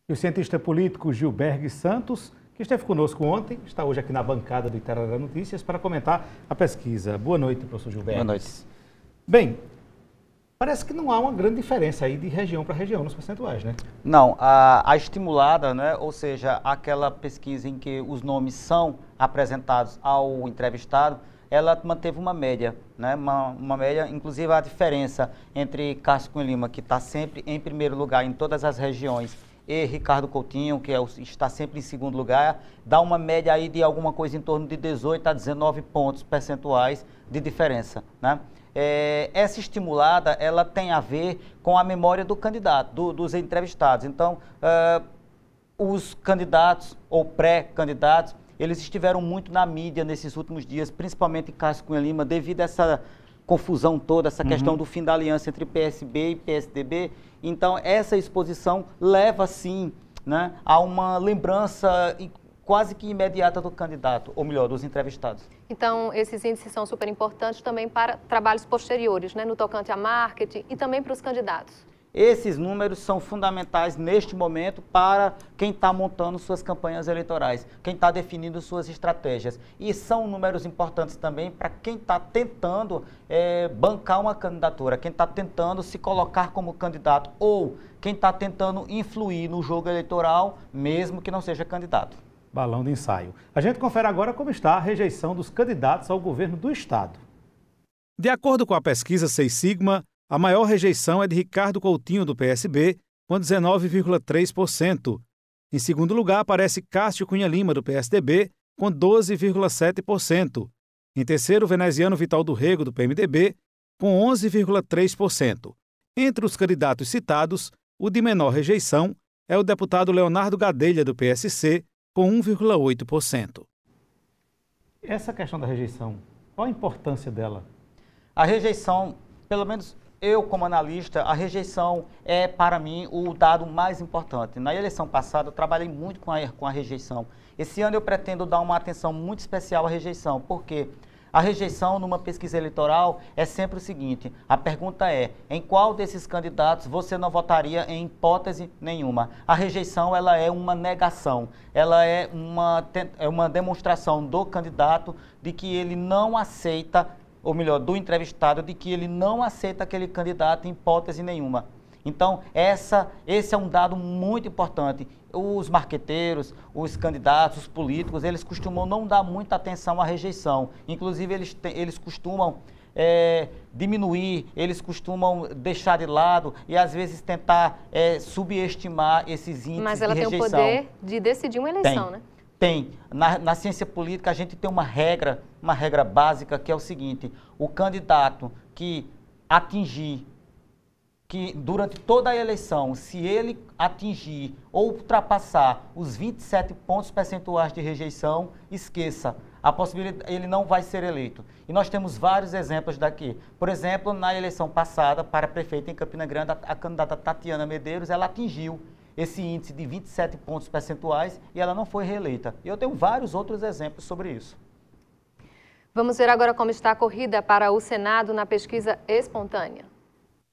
E o cientista político Gilberg Santos, que esteve conosco ontem, está hoje aqui na bancada do Itarará Notícias para comentar a pesquisa. Boa noite, professor Gilberg. Boa noite. Bem, parece que não há uma grande diferença aí de região para região nos percentuais, né? Não, a estimulada, né, ou seja, aquela pesquisa em que os nomes são apresentados ao entrevistado, ela manteve uma média, né, uma média, inclusive a diferença entre Cássio Cunha Lima, que está sempre em primeiro lugar em todas as regiões, e Ricardo Coutinho, que está sempre em segundo lugar, dá uma média aí de alguma coisa em torno de 18 a 19 pontos percentuais de diferença, né? Essa estimulada, ela tem a ver com a memória do candidato, dos entrevistados. Então, os candidatos ou pré-candidatos, eles estiveram muito na mídia nesses últimos dias, principalmente Cássio Cunha Lima, devido a essa confusão toda, essa questão do fim da aliança entre PSB e PSDB. Então, essa exposição leva, sim, né, a uma lembrança quase que imediata do candidato, ou melhor, dos entrevistados. Então, esses índices são super importantes também para trabalhos posteriores, né, no tocante a marketing e também para os candidatos. Esses números são fundamentais neste momento para quem está montando suas campanhas eleitorais, quem está definindo suas estratégias. E são números importantes também para quem está tentando bancar uma candidatura, quem está tentando se colocar como candidato ou quem está tentando influir no jogo eleitoral, mesmo que não seja candidato. Balão de ensaio. A gente confere agora como está a rejeição dos candidatos ao governo do Estado. De acordo com a pesquisa Seis Sigma, a maior rejeição é de Ricardo Coutinho, do PSB, com 19,3%. Em segundo lugar, aparece Cássio Cunha Lima, do PSDB, com 12,7%. Em terceiro, Veneziano Vital do Rego, do PMDB, com 11,3%. Entre os candidatos citados, o de menor rejeição é o deputado Leonardo Gadelha, do PSC, com 1,8%. Essa questão da rejeição, qual a importância dela? A rejeição, pelo menos eu como analista, a rejeição é para mim o dado mais importante. Na eleição passada eu trabalhei muito com a rejeição. Esse ano eu pretendo dar uma atenção muito especial à rejeição, porque a rejeição numa pesquisa eleitoral é sempre o seguinte, a pergunta é, em qual desses candidatos você não votaria em hipótese nenhuma? A rejeição, ela é uma negação, ela é uma demonstração do candidato de que ele não aceita, ou melhor, do entrevistado, de que ele não aceita aquele candidato em hipótese nenhuma. Então, esse é um dado muito importante. Os marqueteiros, os candidatos, os políticos, eles costumam não dar muita atenção à rejeição. Inclusive, eles costumam diminuir, eles costumam deixar de lado e, às vezes, tentar subestimar esses índices de rejeição. Mas ela tem o poder de decidir uma eleição, né? Tem. Na ciência política, a gente tem uma regra básica, que é o seguinte: o candidato que atingir, que durante toda a eleição, se ele atingir ou ultrapassar os 27 pontos percentuais de rejeição, esqueça, a possibilidade, ele não vai ser eleito. E nós temos vários exemplos daqui. Por exemplo, na eleição passada, para prefeito em Campina Grande, a candidata Tatiana Medeiros, ela atingiu esse índice de 27 pontos percentuais e ela não foi reeleita. E eu tenho vários outros exemplos sobre isso. Vamos ver agora como está a corrida para o Senado na pesquisa espontânea.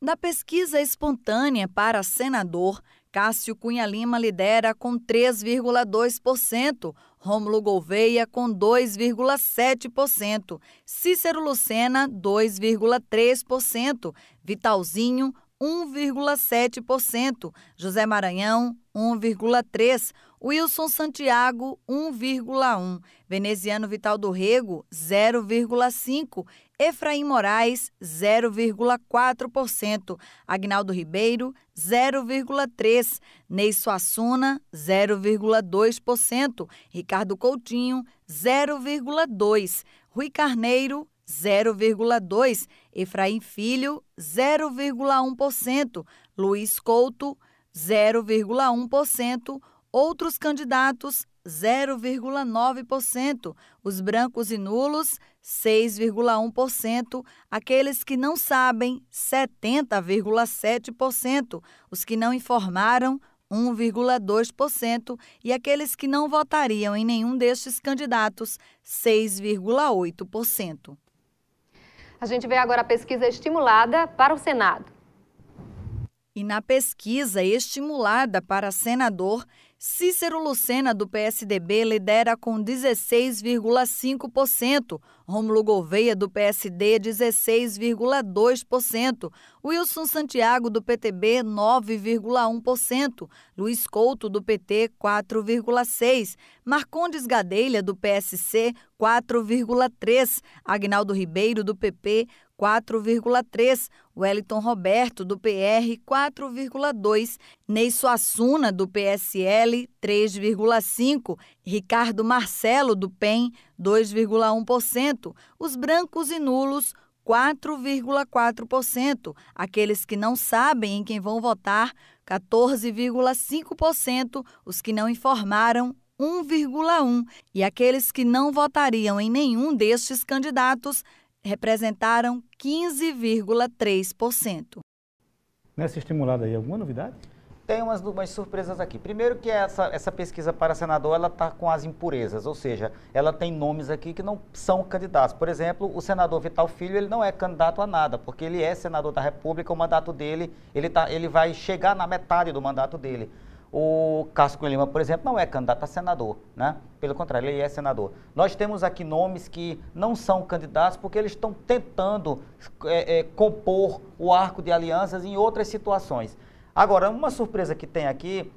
Na pesquisa espontânea para senador, Cássio Cunha Lima lidera com 3,2%, Rômulo Gouveia com 2,7%, Cícero Lucena 2,3%, Vitalzinho 1,7%, José Maranhão 1,3%, Wilson Santiago 1,1%, Veneziano Vital do Rego 0,5%, Efraim Moraes 0,4%, Agnaldo Ribeiro 0,3%, Ney Suassuna 0,2%, Ricardo Coutinho 0,2%, Rui Carneiro 0,2%, Efraim Filho 0,1%, Luiz Couto 0,1%, outros candidatos 0,9%, os brancos e nulos 6,1%, aqueles que não sabem 70,7%, os que não informaram 1,2% e aqueles que não votariam em nenhum destes candidatos 6,8%. A gente vê agora a pesquisa estimulada para o Senado. E na pesquisa estimulada para senador, Cícero Lucena, do PSDB, lidera com 16,5%, Rômulo Gouveia, do PSD, 16,2%, Wilson Santiago, do PTB, 9,1%, Luiz Couto, do PT, 4,6%, Marcondes Gadelha, do PSC, 4,3%, Agnaldo Ribeiro, do PP, 4,3%, Wellington Roberto, do PR, 4,2%, Ney Suassuna, do PSL, 3,5%, Ricardo Marcelo, do PEN, 2,1%, os brancos e nulos, 4,4%, aqueles que não sabem em quem vão votar, 14,5%, os que não informaram, 1,1%, e aqueles que não votariam em nenhum destes candidatos representaram 15,3%. Nessa estimulada aí, alguma novidade? Tem umas surpresas aqui. Primeiro que essa pesquisa para senador, ela está com as impurezas, ou seja, ela tem nomes aqui que não são candidatos. Por exemplo, o senador Vital Filho, ele não é candidato a nada, porque ele é senador da República, o mandato dele, ele vai chegar na metade do mandato dele. O Cássio Cunha Lima, por exemplo, não é candidato a senador, né? Pelo contrário, ele é senador. Nós temos aqui nomes que não são candidatos porque eles estão tentando compor o arco de alianças em outras situações. Agora, uma surpresa que tem aqui,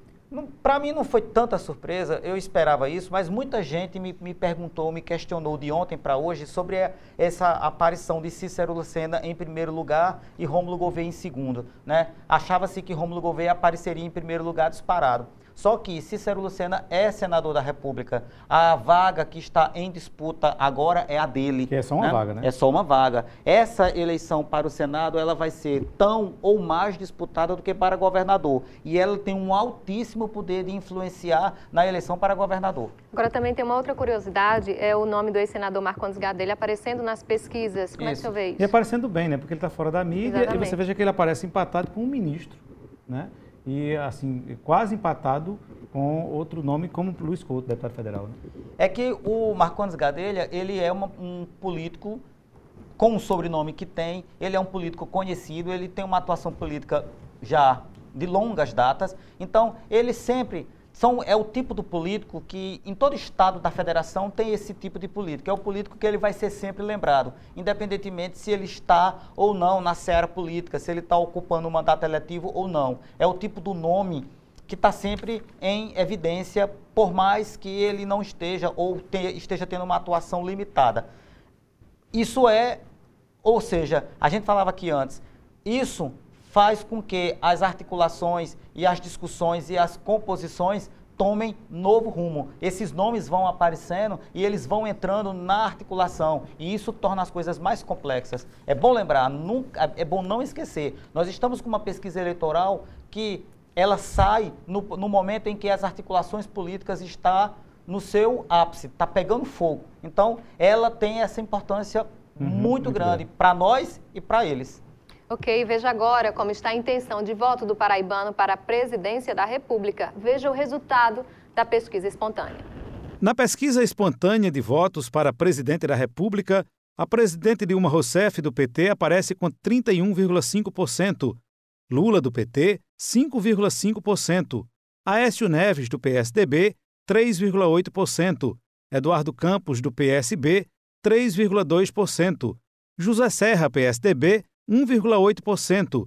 para mim não foi tanta surpresa, eu esperava isso, mas muita gente me perguntou, me questionou de ontem para hoje sobre essa aparição de Cícero Lucena em primeiro lugar e Rômulo Gouveia em segundo, né? Achava-se que Rômulo Gouveia apareceria em primeiro lugar disparado. Só que Cícero Lucena é senador da República. A vaga que está em disputa agora é a dele. Que é só uma vaga, né? É só uma vaga. Essa eleição para o Senado, ela vai ser tão ou mais disputada do que para governador. E ela tem um altíssimo poder de influenciar na eleição para governador. Agora também tem uma outra curiosidade, é o nome do ex-senador Marcondes Gadelha aparecendo nas pesquisas. Como é que você vê isso? E aparecendo bem, né? Porque ele está fora da mídia. Exatamente. E você veja que ele aparece empatado com um ministro, né? E, assim, quase empatado com outro nome como Luiz Couto, deputado federal, né? É que o Marcondes Gadelha, ele é um político com o sobrenome que tem, ele é um político conhecido, ele tem uma atuação política já de longas datas, então ele sempre é o tipo do político que em todo estado da federação tem esse tipo de político, é o político que ele vai ser sempre lembrado, independentemente se ele está ou não na seara política, se ele está ocupando um mandato eletivo ou não, é o tipo do nome que está sempre em evidência, por mais que ele não esteja ou esteja tendo uma atuação limitada. Ou seja, a gente falava aqui antes, isso faz com que as articulações e as discussões e as composições tomem novo rumo. Esses nomes vão aparecendo e eles vão entrando na articulação e isso torna as coisas mais complexas. É bom lembrar, é bom não esquecer, nós estamos com uma pesquisa eleitoral que ela sai no momento em que as articulações políticas estão no seu ápice, está pegando fogo. Então, ela tem essa importância muito grande para nós e para eles. Ok, veja agora como está a intenção de voto do paraibano para a presidência da República. Veja o resultado da pesquisa espontânea. Na pesquisa espontânea de votos para presidente da República, a presidente Dilma Rousseff, do PT, aparece com 31,5%, Lula, do PT, 5,5%, Aécio Neves, do PSDB, 3,8%, Eduardo Campos, do PSB, 3,2%, José Serra, PSDB, 1,8%,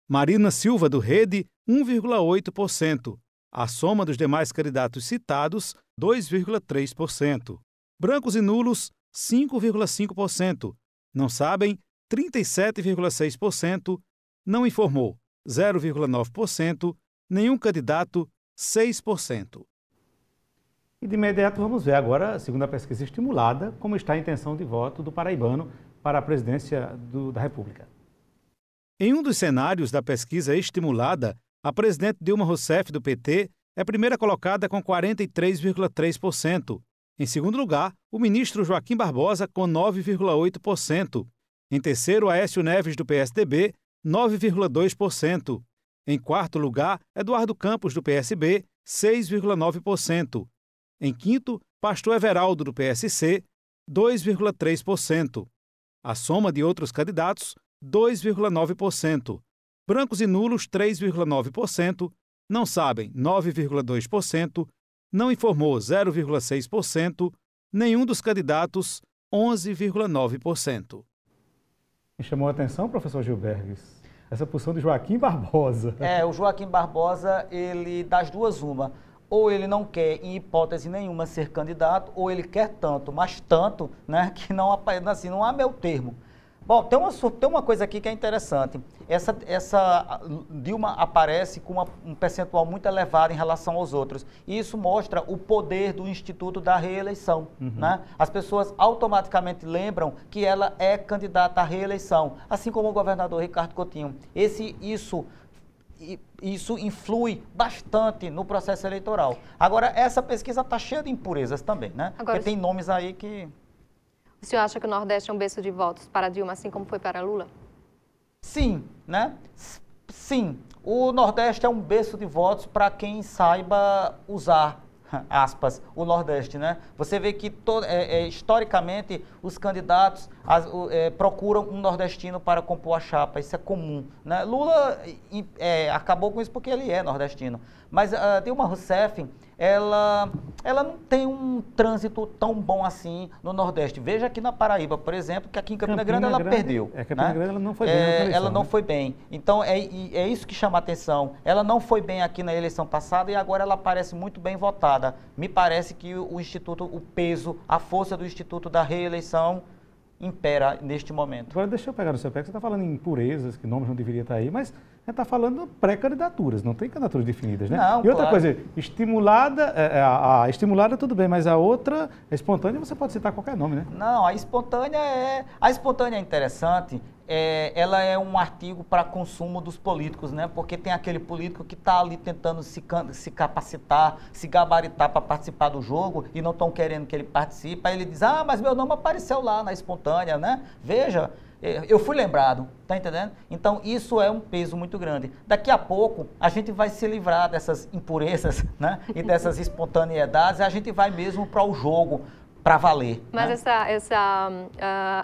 Marina Silva, do Rede, 1,8%. A soma dos demais candidatos citados, 2,3%. Brancos e nulos, 5,5%. Não sabem, 37,6%. Não informou, 0,9%. Nenhum candidato, 6%. E de imediato vamos ver agora, segundo a pesquisa estimulada, como está a intenção de voto do paraibano para a presidência da República. Em um dos cenários da pesquisa estimulada, a presidente Dilma Rousseff, do PT, é primeira colocada com 43,3%. Em segundo lugar, o ministro Joaquim Barbosa, com 9,8%. Em terceiro, Aécio Neves, do PSDB, 9,2%. Em quarto lugar, Eduardo Campos, do PSB, 6,9%. Em quinto, Pastor Everaldo, do PSC, 2,3%. A soma de outros candidatos, 2,9%. brancos e nulos 3,9%, não sabem 9,2%, não informou 0,6%, nenhum dos candidatos 11,9%. Me chamou a atenção, professor Gilbergues, essa posição de Joaquim Barbosa. O Joaquim Barbosa, ele das duas uma. Ou ele não quer, em hipótese nenhuma, ser candidato, ou ele quer tanto, mas tanto, né, que não, assim, não há meio termo. Bom, tem uma coisa aqui que é interessante. Essa Dilma aparece com um percentual muito elevado em relação aos outros. E isso mostra o poder do Instituto da Reeleição. Né? As pessoas automaticamente lembram que ela é candidata à reeleição, assim como o governador Ricardo Coutinho. Isso influi bastante no processo eleitoral. Agora, essa pesquisa está cheia de impurezas também, né? Porque tem nomes aí que... O senhor acha que o Nordeste é um berço de votos para Dilma, assim como foi para Lula? Sim, né? Sim. O Nordeste é um berço de votos para quem saiba usar, aspas, o Nordeste, né? Você vê que historicamente os candidatos procuram um nordestino para compor a chapa, isso é comum, né? Lula acabou com isso porque ele é nordestino, mas a Dilma Rousseff, ela não tem um trânsito tão bom assim no Nordeste. Veja aqui na Paraíba, por exemplo, que aqui em Campina Grande ela perdeu. Campina Grande ela não foi bem na eleição, ela não foi bem. Então, é isso que chama a atenção. Ela não foi bem aqui na eleição passada e agora ela parece muito bem votada. Me parece que o Instituto, o peso, a força do Instituto da Reeleição impera neste momento. Agora, deixa eu pegar no seu pé, que você está falando em impurezas, que nomes não deveriam estar aí, mas você está falando pré-candidaturas, não tem candidaturas definidas, né? Não, e outra claro. coisa, estimulada, a estimulada tudo bem, mas a outra, a espontânea, você pode citar qualquer nome, né? Não, a espontânea é interessante. Ela é um artigo para consumo dos políticos, né? Porque tem aquele político que está ali tentando se capacitar, se gabaritar para participar do jogo e não estão querendo que ele participe. Aí ele diz, mas meu nome apareceu lá na espontânea, né? Veja, eu fui lembrado, tá entendendo? Então isso é um peso muito grande. Daqui a pouco a gente vai se livrar dessas impurezas, né? E dessas espontaneidades e a gente vai mesmo para o jogo, para valer. Mas né?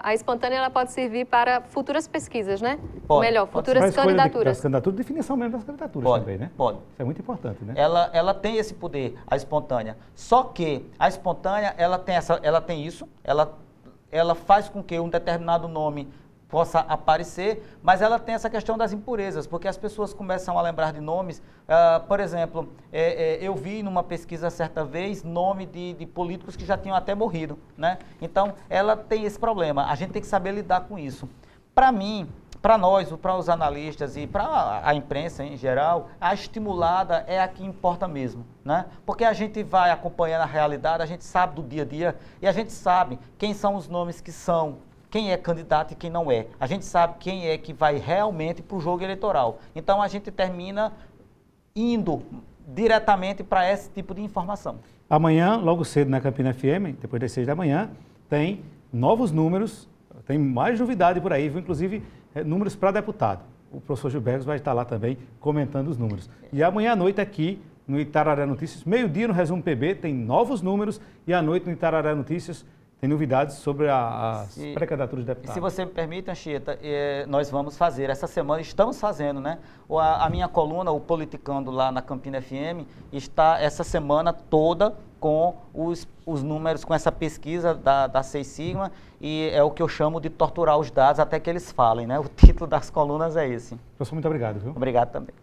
a espontânea ela pode servir para futuras pesquisas, né? Pode, melhor, futuras candidaturas. Das candidaturas, definição mesmo das candidaturas também, né? Pode. Isso é muito importante, né? Ela tem esse poder, a espontânea. Só que a espontânea, ela tem isso, ela faz com que um determinado nome possa aparecer, mas ela tem essa questão das impurezas, porque as pessoas começam a lembrar de nomes. Por exemplo, eu vi numa pesquisa certa vez nome de políticos que já tinham até morrido, né? Então, ela tem esse problema, a gente tem que saber lidar com isso. Para mim, para nós, para os analistas e para a imprensa em geral, a estimulada é a que importa mesmo, né? Porque a gente vai acompanhando a realidade, a gente sabe do dia a dia e a gente sabe quem são os nomes que são, quem é candidato e quem não é. A gente sabe quem é que vai realmente para o jogo eleitoral. Então, a gente termina indo diretamente para esse tipo de informação. Amanhã, logo cedo na Campina FM, depois das 6 da manhã, tem novos números, tem mais novidade por aí, inclusive números para deputado. O professor Gilbergues vai estar lá também comentando os números. E amanhã à noite aqui no Itararé Notícias, meio-dia no Resumo PB, tem novos números e à noite no Itararé Notícias tem novidades sobre as pré-candidaturas de deputado. Se você me permite, Anchieta, nós vamos fazer, essa semana estamos fazendo, né? A minha coluna, o Politicando lá na Campina FM, está essa semana toda com os números, com essa pesquisa da Seis Sigma, e é o que eu chamo de torturar os dados até que eles falem, né? O título das colunas é esse. Professor, muito obrigado, viu? Obrigado também.